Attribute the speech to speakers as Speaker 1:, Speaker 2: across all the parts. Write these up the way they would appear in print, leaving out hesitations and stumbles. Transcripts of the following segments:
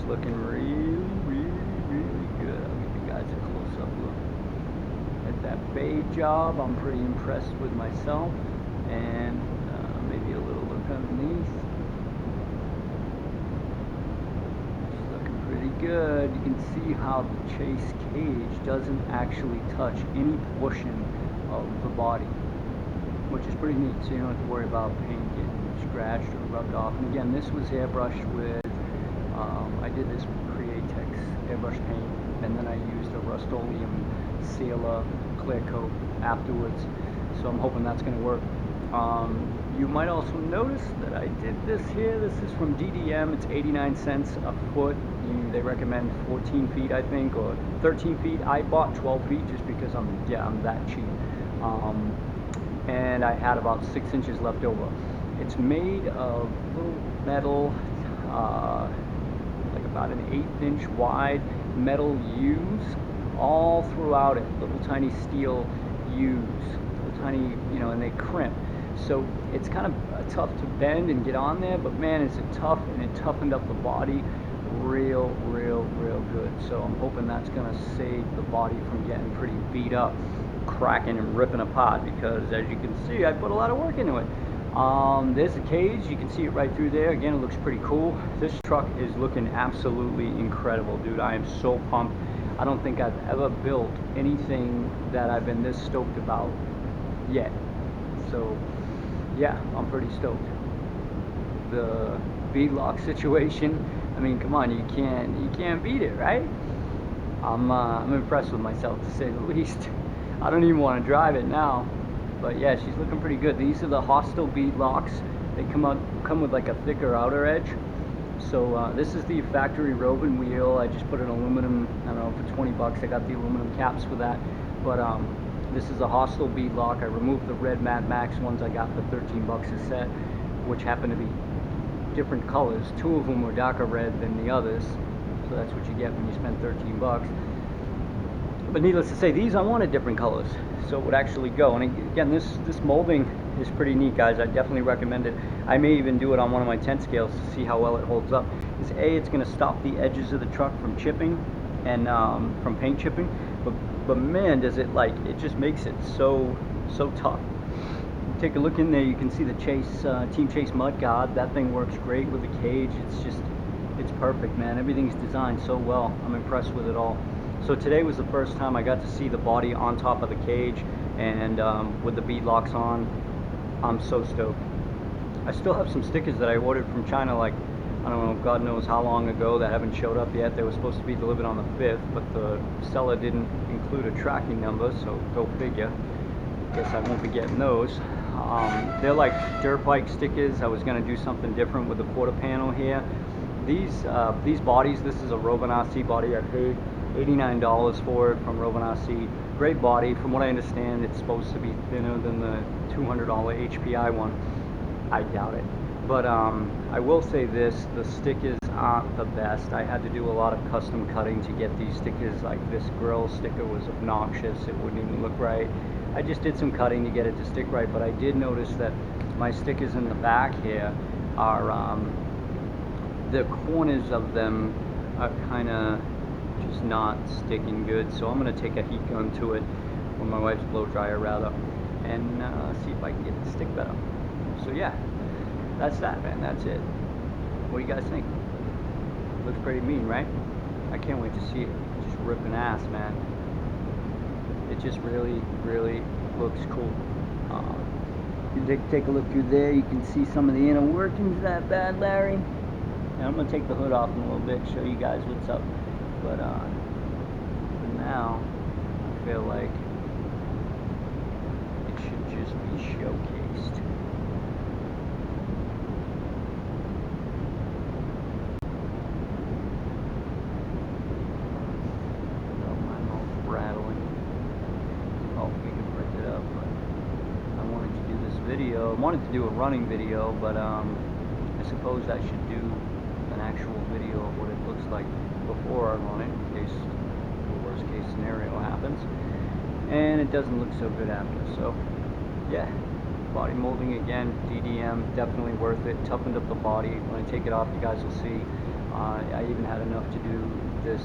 Speaker 1: looking really good. I'll give you guys a close-up look at that bay job. I'm pretty impressed with myself, and maybe a little look underneath. It's looking pretty good. You can see how the chase cage doesn't actually touch any portion of the body, which is pretty neat, so you don't have to worry about paint getting scratched or rubbed off. And again, this was airbrushed with, I did this with Createx airbrush paint, and then I used a Rust-Oleum sealer clear coat afterwards, so I'm hoping that's going to work. You might also notice that I did this here. This is from DDM. It's 89 cents a foot. They recommend 14 feet, I think, or 13 feet. I bought 12 feet just because I'm that cheap. And I had about 6 inches left over. It's made of little metal, like about an 1/8 inch wide metal U's all throughout it. Little tiny steel U's, little tiny, and they crimp. So it's kind of tough to bend and get on there, but man, is it tough, and it toughened up the body real good. So I'm hoping that's gonna save the body from getting pretty beat up, cracking and ripping apart, because as you can see, I put a lot of work into it. There's a cage, you can see it right through there. Again, it looks pretty cool. This truck is looking absolutely incredible, dude. I am so pumped. I don't think I've ever built anything that I've been this stoked about yet. So yeah, I'm pretty stoked. The beadlock situation, I mean, come on, you can't beat it, right? I'm impressed with myself, to say the least. I don't even want to drive it now, but yeah, she's looking pretty good. These are the Hostile bead locks. They come with like a thicker outer edge. So this is the factory Rovan wheel. I just put an aluminum, I don't know, for 20 bucks. I got the aluminum caps for that. But this is a Hostile bead lock. I removed the red Mad Max ones I got for 13 bucks a set, which happen to be different colors. 2 of them were darker red than the others, so that's what you get when you spend 13 bucks. But needless to say, these I wanted different colors, so it would actually go. And again, this molding is pretty neat, guys. I definitely recommend it. I may even do it on one of my tent scales to see how well it holds up. It's going to stop the edges of the truck from chipping and from paint chipping, but man, does it, like, it just makes it so tough. Take a look in there, you can see the Team Chase mud guard. That thing works great with the cage. It's perfect, man. Everything's designed so well. I'm impressed with it all. So today was the first time I got to see the body on top of the cage, and with the bead locks on, I'm so stoked. I still have some stickers that I ordered from China, like, I don't know, God knows how long ago, that haven't showed up yet. They were supposed to be delivered on the 5th, but the seller didn't include a tracking number, so go figure. Guess I won't be getting those. They're like dirt bike stickers. I was going to do something different with the quarter panel here. These bodies, this is a Rovan RC body. I paid $89 for it from Rovan RC. Great body. From what I understand, it's supposed to be thinner than the $200 HPI one. I doubt it. But I will say this, the stickers aren't the best. I had to do a lot of custom cutting to get these stickers. Like, this grill sticker was obnoxious. It wouldn't even look right. I just did some cutting to get it to stick right, but I did notice that my stickers in the back here are, the corners of them are kind of just not sticking good. So I'm going to take a heat gun to it, or my wife's blow dryer rather, and see if I can get it to stick better. So yeah, that's that, man. That's it. What do you guys think? Looks pretty mean, right? I can't wait to see it just ripping ass, man. It just really looks cool. You take a look through there, you can see some of the inner workings of that bad Larry. And I'm going to take the hood off in a little bit, show you guys what's up. But for now, I feel like it should just be showcased. Video. I wanted to do a running video, but I suppose I should do an actual video of what it looks like before I run it, in case the worst case scenario happens. And it doesn't look so good after. So yeah, body molding again, DDM, definitely worth it. Toughened up the body. When I take it off, you guys will see. I even had enough to do this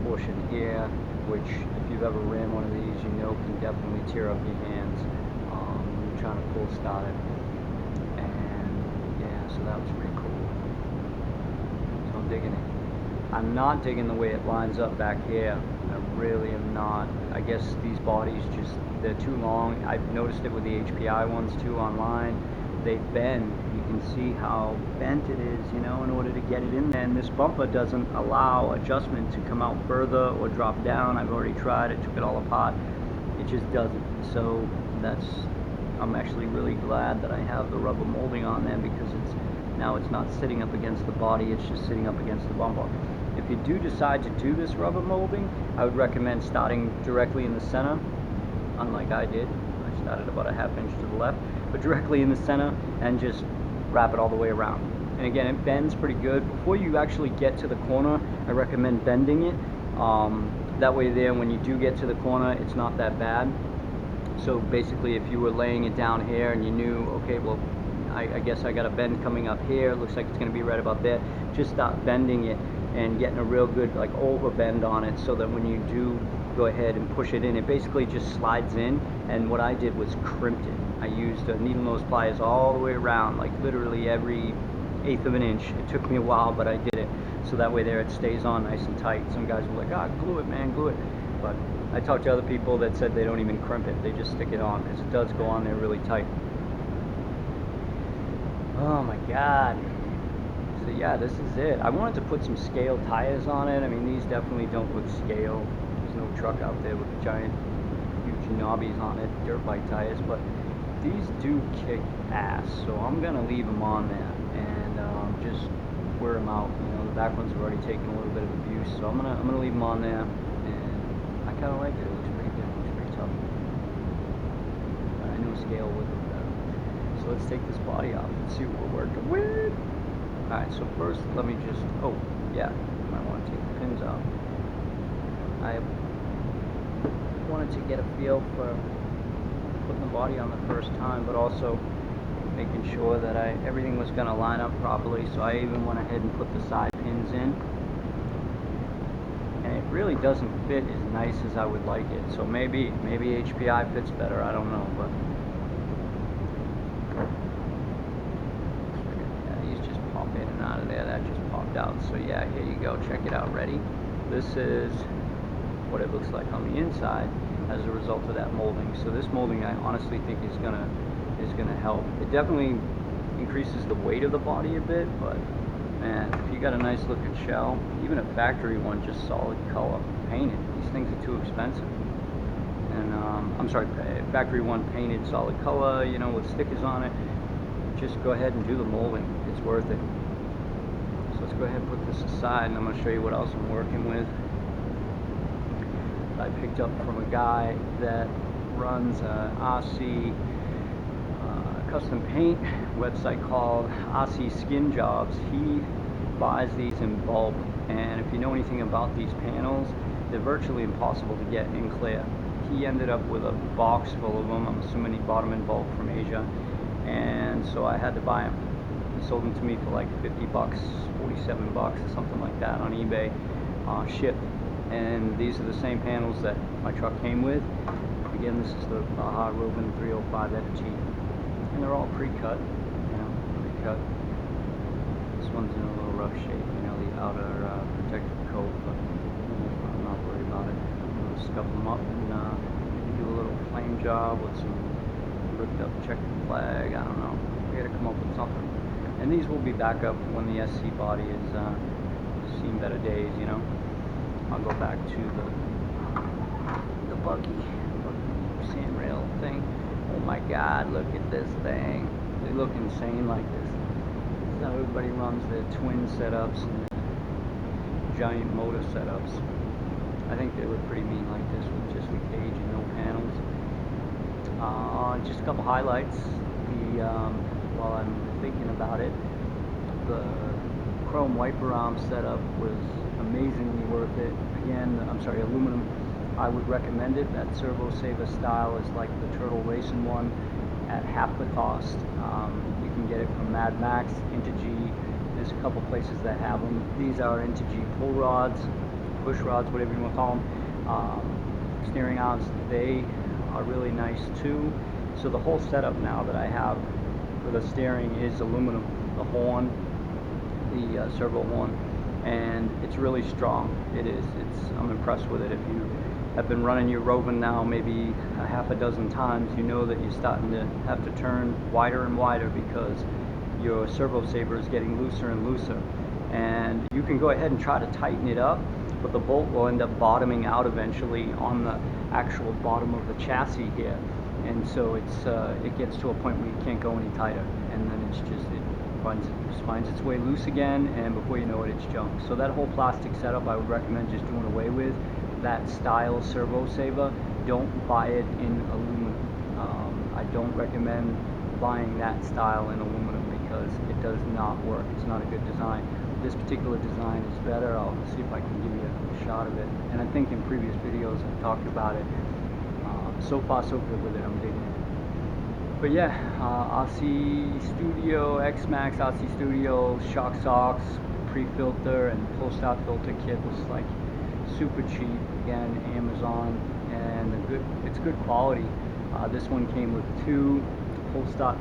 Speaker 1: portion here, which if you've ever ran one of these, you know can definitely tear up your hands when you're trying to pull start it. And yeah, so that was pretty cool. So I'm digging it. I'm not digging the way it lines up back here. I really am not. I guess these bodies just, they're too long. I've noticed it with the HPI ones too online. They bend. You can see how bent it is, you know, in order to get it in there. And this bumper doesn't allow adjustment to come out further or drop down. I've already tried it, took it all apart. It just doesn't. So I'm actually really glad that I have the rubber molding on there, because now it's not sitting up against the body, it's just sitting up against the bumper. If you do decide to do this rubber molding, I would recommend starting directly in the center, unlike I did. I started about a ½ inch to the left, but directly in the center, and just wrap it all the way around. And again, it bends pretty good. Before you actually get to the corner, I recommend bending it. That way there, when you do get to the corner, it's not that bad. So basically, if you were laying it down here and you knew, okay, well, I guess I got a bend coming up here, it looks like it's going to be right about there, just start bending it and getting a real good like over bend on it, so that when you do go ahead and push it in, it basically just slides in. And what I did was crimped it. I used needle nose pliers all the way around, like literally every 1/8 of an inch. It took me a while, but I did it, so that way there it stays on nice and tight. Some guys were like, glue it, man, glue it. But I talked to other people that said they don't even crimp it, they just stick it on, because it does go on there really tight. Oh my god. So yeah, this is it. I wanted to put some scale tires on it. I mean, these definitely don't look scale. There's no truck out there with giant, huge knobbies on it, dirt bike tires, but these do kick ass. So I'm gonna leave them on there and just wear them out. You know, the back ones have already taken a little bit of abuse, so I'm gonna leave them on there, and I kind of like it. It looks pretty good. It looks pretty tough. But I know scale would look better. So let's take this body off and see what we're working with. Alright, so first let me just, oh yeah, you might want to take the pins out. I wanted to get a feel for putting the body on the first time, but also making sure that everything was going to line up properly, so I even went ahead and put the side pins in. And it really doesn't fit as nice as I would like it, so maybe HPI fits better, I don't know, but in and out of there. That just popped out. So yeah, here you go, check it out. Ready? This is what it looks like on the inside as a result of that molding. So this molding, I honestly think is gonna help. It definitely increases the weight of the body a bit, but man, if you got a nice looking shell, even a factory one, just solid color painted, these things are too expensive. And I'm sorry, factory one painted solid color, you know, with stickers on it, just go ahead and do the molding. It's worth it. So let's go ahead and put this aside, and I'm going to show you what else I'm working with. I picked up from a guy that runs an RC custom paint website called RC Skin Jobs. He buys these in bulk, and if you know anything about these panels, they're virtually impossible to get in clear. He ended up with a box full of them. I'm assuming he bought them in bulk from Asia, and so I had to buy them. He sold them to me for like 50 bucks, 47 bucks, or something like that on eBay, shipped. And these are the same panels that my truck came with. Again, this is the Baja Rovan 305 FT, and they're all pre-cut, you know, pre-cut. This one's in a little rough shape, you know, the outer protective coat, but I'm not worried about it. I'm going to scuff them up and do a little flame job with some ripped up checkered flag. I don't know. We got to come up with something. And these will be back up when the SC body is seen better days, you know. I'll go back to the buggy sandrail thing. Oh my god, look at this thing. They look insane like this. This is how everybody runs their twin setups and giant motor setups. I think they look pretty mean like this with just the cage and no panels. Just a couple highlights. While I'm thinking about it, the chrome wiper arm setup was amazingly worth it. Again, I'm sorry, aluminum. I would recommend it. That Servo Saver style is like the Turtle Racing one at half the cost. You can get it from Mad Max, Integy, There's a couple places that have them. These are Integy pull rods, push rods, whatever you want to call them. Steering arms, they are really nice too. So the whole setup now that I have for the steering is aluminum. The horn, the servo horn, and it's really strong. It is. I'm impressed with it. If you have been running your Rovan now maybe a half a dozen times, you know that you're starting to have to turn wider and wider because your servo saver is getting looser and looser. And you can go ahead and try to tighten it up, but the bolt will end up bottoming out eventually on the actual bottom of the chassis here. And so it gets to a point where you can't go any tighter, and then it finds its way loose again, and before you know it, it's junk. So that whole plastic setup, I would recommend just doing away with. That style servo saver, don't buy it in aluminum. I don't recommend buying that style in aluminum because it does not work. It's not a good design. This particular design is better. I'll see if I can give you a shot of it. And I think in previous videos I've talked about it. So far so good with it, I'm digging it. But yeah, RC Studio, X-Max, RC Studio, shock socks, pre-filter and pull-stop filter kit was like super cheap. Again, Amazon, and it's good quality. This one came with 2 pull-stop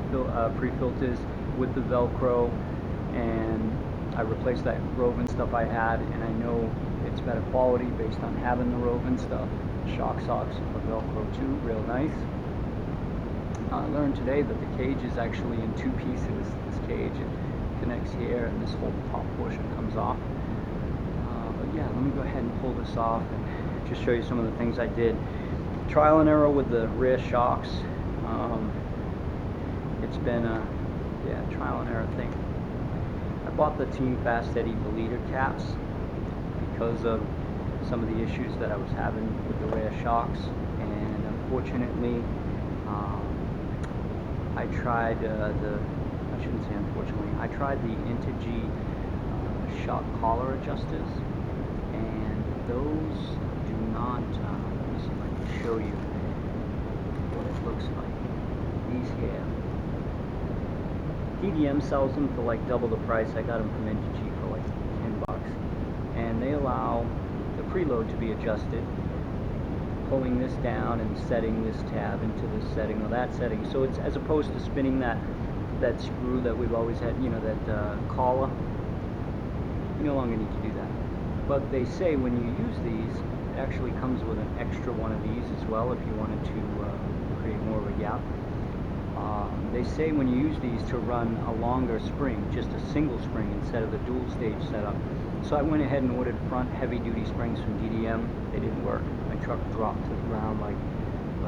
Speaker 1: pre-filters with the Velcro, and I replaced that Rovan stuff I had, and I know it's better quality based on having the Rovan stuff. Shock socks are Velcro too, real nice. I learned today that the cage is actually in 2 pieces. This cage, it connects here, and this whole top portion comes off. But yeah, let me go ahead and pull this off and just show you some of the things I did. Trial and error with the rear shocks. It's been a trial and error thing. I bought the Team Fast Eddie bleeder caps because of some of the issues that I was having with the rear shocks, and unfortunately I tried I shouldn't say unfortunately, I tried the Integy shock collar adjusters, and those do not, let me see if I can show you what it looks like. These here, DDM sells them for like double the price. I got them from Integy for like $10, and they allow the preload to be adjusted, pulling this down and setting this tab into this setting or that setting. So it's, as opposed to spinning that screw that we've always had, you know, that collar, you no longer need to do that. But they say when you use these, it actually comes with an extra one of these as well if you wanted to create more of a gap. They say when you use these to run a longer spring, just a single spring instead of the dual stage setup. So I went ahead and ordered front heavy duty springs from DDM. They didn't work. My truck dropped to the ground like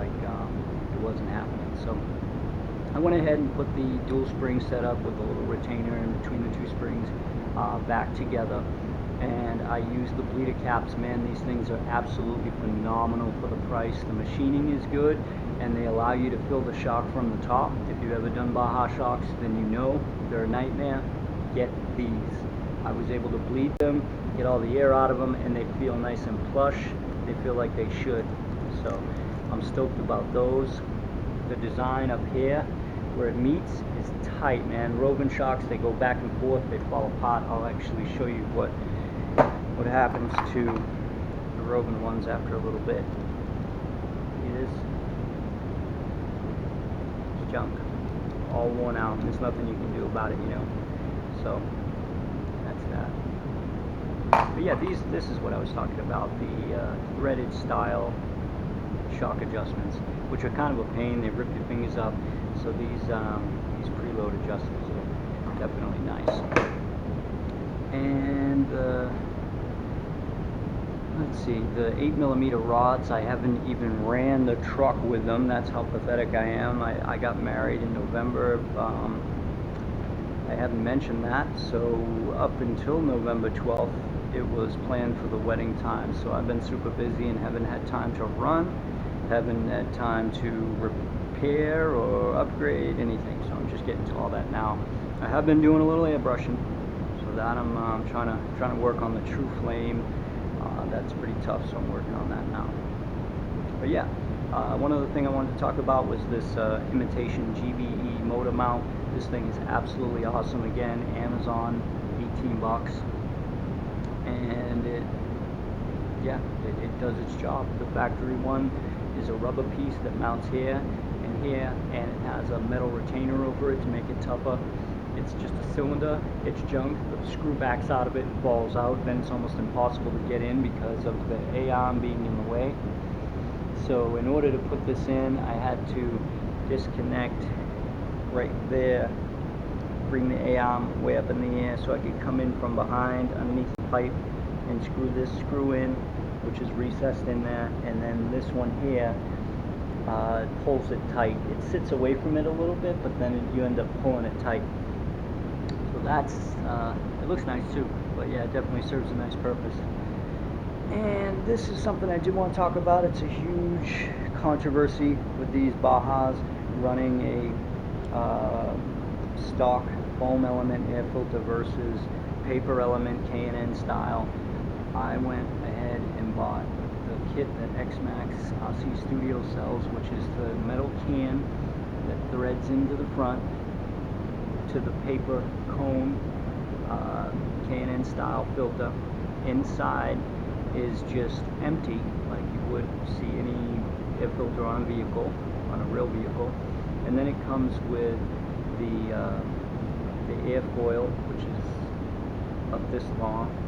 Speaker 1: it wasn't happening. So I went ahead and put the dual spring setup with a little retainer in between the 2 springs back together. And I used the bleeder caps. Man, these things are absolutely phenomenal for the price. The machining is good, and they allow you to fill the shock from the top. If you've ever done Baja shocks, then you know they're a nightmare. Get these. I was able to bleed them, get all the air out of them, and they feel nice and plush. They feel like they should. So I'm stoked about those. The design up here, where it meets, is tight, man. Rovan shocks, they go back and forth, they fall apart. I'll actually show you what happens to the Rovan ones after a little bit. See this? It's junk. All worn out. There's nothing you can do about it, you know. So that's that. But yeah, this is what I was talking about, the threaded style shock adjustments, which are kind of a pain. They rip your fingers up. So these preload adjusters are definitely nice. And let's see, the 8mm rods, I haven't even ran the truck with them. That's how pathetic I am. I got married in November. I haven't mentioned that. So up until November 12th, it was planned for the wedding time. So I've been super busy and haven't had time to run, haven't had time to repair or upgrade anything. So I'm just getting to all that now. I have been doing a little airbrushing, so that I'm trying to work on the True Flame. That's pretty tough, so I'm working on that now. But yeah, one other thing I wanted to talk about was this imitation GBE motor mount. This thing is absolutely awesome. Again, Amazon, 18 bucks, and it does its job. The factory one is a rubber piece that mounts here and here, and it has a metal retainer over it to make it tougher. It's just a cylinder, it's junk, the screw backs out of it and falls out, then it's almost impossible to get in because of the A-arm being in the way. So in order to put this in, I had to disconnect right there, bring the A-arm way up in the air so I could come in from behind underneath the pipe and screw this screw in, which is recessed in there, and then this one here pulls it tight. It sits away from it a little bit, but then you end up pulling it tight. So that's, it looks nice too, but yeah, it definitely serves a nice purpose. And this is something I do want to talk about. It's a huge controversy with these Bajas running a stock foam element air filter versus paper element K&N style. I went ahead and bought the kit that X-Max RC Studio sells, which is the metal can that threads into the front to the paper cone K&N style filter. Inside is just empty, like you would see any air filter on a vehicle, on a real vehicle. And then it comes with the airfoil, which is about this long.